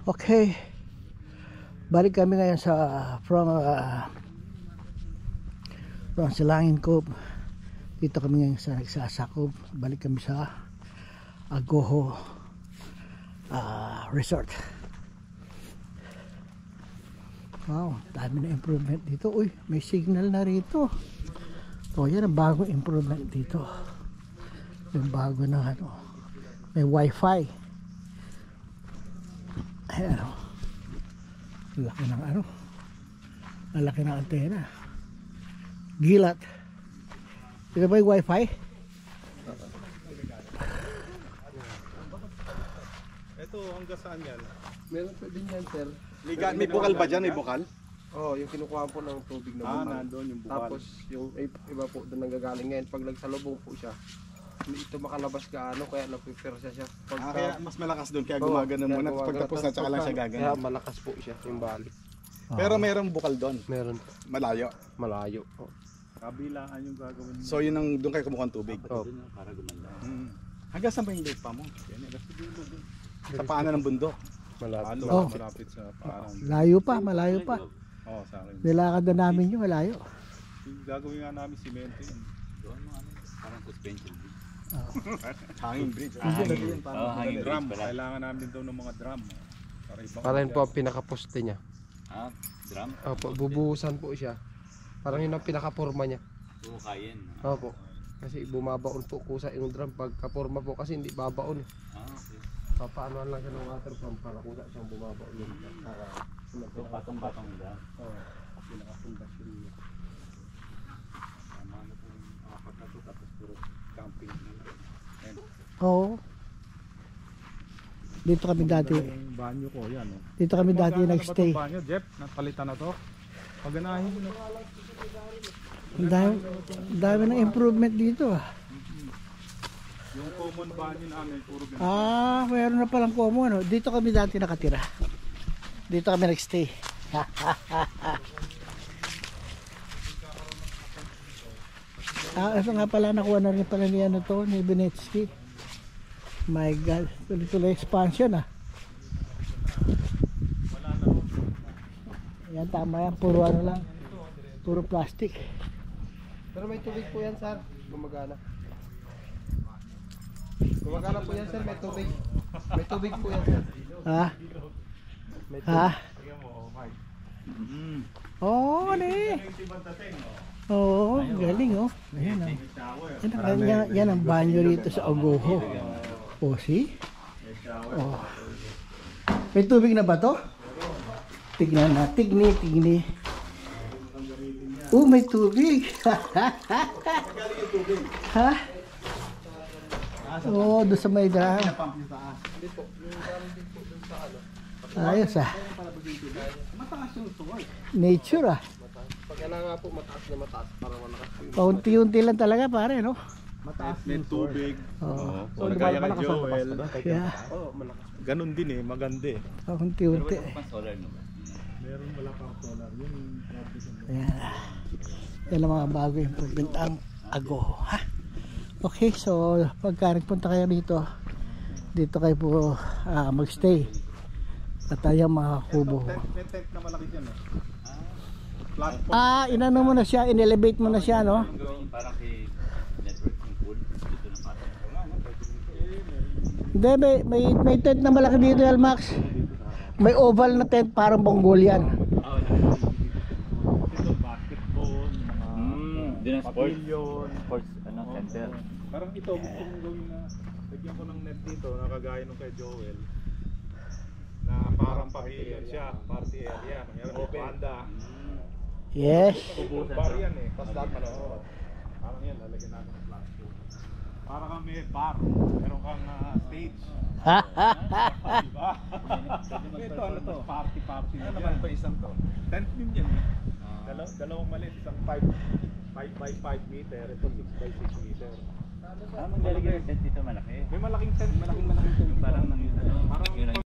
Okay, balik kami ngayon sa from Silangin Cove. Dito kami ngayon sa nagsasakop. Balik kami sa Agoho Resort. Wow, dami na improvement dito. Uy, may signal na rito. O yan ang bagong improvement dito. Yung bago na ano, may wifi. Ayan o, laki ng ano, laki ng antena. Gilat. Ito ba yung wifi? Ito, hanggang saan yan? Meron pa din yan, sir. Liga, may bukal ba dyan? May bukal? Oo, yung kinukuha po ng tubig na bukal. Nandun yung bukal. Tapos yung iba po doon nanggagaling ngayon. Pag nagsalubong po siya, hindi ito makalabas gaano, kaya napipersa siya. Kaya mas malakas doon, kaya gumagana muna. Pagtapos na tsaka lang siya gagana. Kaya malakas po siya, yung balik. Pero mayroong bukal doon. Meron po. Malayo. Malayo. Oh. Kabilaan yung gagawin mo. So yun ang doon kayo kumukuha ng tubig. Oh. Para gumanda. Hanggang saan ba yung lupa mo? Sa paanan ng bundok. Malapit. Oh. Malapit sa parang. Layo pa, malayo pa. Oo, sa akin. Nilakad na namin yung malayo. Yung gagawin nga namin simento yun. Doon mo ano, parang suspension bridge. Hanging bridge. Hanging Drum, bridge pala. kailangan namin daw ng mga drum. Para yun po ang pinakaposte niya. Ah, drum? Opo, bubuhusan po siya. Parang yun ang pinakaporma niya. Buhukayin. Opo. Kasi bumabaon po kusa yung drum pagkaporma po kasi hindi babaon. Ah, okay. Papaanoan lang siya ng water pump para kusa siyang bumabaon yun. So, patong-patong drum. Oo, pinakapundasyon niya. Tama na po yung apat na to, tapos puro camping. Oo. Dito kami dati. Yung banyo ko, yan. Oh. Dito kami dati Magkano nagstay. na ba itong banyo, Jeff? Napalitan na to? Paganahin mo na. Ang dami ng improvement dito ah. Yung common banyo namin, puro ganito. Mayroon na palang common. No? Dito kami dati nakatira. Dito kami nagstay. Ito nga pala, nakuha na rin pala niya na to, ni Benetsky. My God, tuloy-tuloy expansion ah. Yan, tama yan, puro ano lang. Puro plastic. Pero may tubig po yan, sir. Gumagana. Gumagana po yan, sir. May tubig. May tubig po yan, sir. Ha? May tubig. Ha? Mm. Oo, ano eh. Oo, galing oh. Ayan oh. Yan ang banyo rito sa Agoho. Oh, see? Oh. May tubig na ba to? Tignan na. Tigni. Oh, may tubig. Ha? Oh, doon sa may daan. Ayos ah. Nature ah. Pag yan nga po, mataas na mataas. Para malakas po yun. Paunti-unti lang talaga pare, no? May tubig. Oo. So, kaya kay Joel. Yeah, Oo, malakas. Ganun din eh, maganda eh. paunti-unti. Pang solar naman. Meron wala pang solar. Yun yung Ayan. Yan ang mga bago improvement ang Agoho. Ha? Okay, so pagka nagpunta kayo dito, dito kayo po magstay. At ayang mga kubo. may tent na malaki dyan eh. Platform. Inano mo na siya, in-elevate mo na siya, no? Yung parang si networking pool. Dito na patong. Hindi, may tent na malaki dito, Almax. May oval na tent, parang Mongolian. Ito, basketball, mga Doon ang sports. pavilion. Sports, ano, center. Parang ito, gusto mong gawin na lagyan ko ng net dito, nakagaya nung kay Joel. Na parang pavilion siya, party area. Meron may banda. Yes. Bar yan eh. Tapos lahat manood. Parang yan, lalagyan natin ng plastic. Parang kang may bar. Meron kang stage. Diba? Ito ano to? Party na ano naman pa isang to? Tent din yan eh. Dalawang maliit. Isang 5 by 5 meter. Ito 6 by 6 meter. Maglalagay yung tent dito malaki. May malaking tent. Malaking tent. Parang nang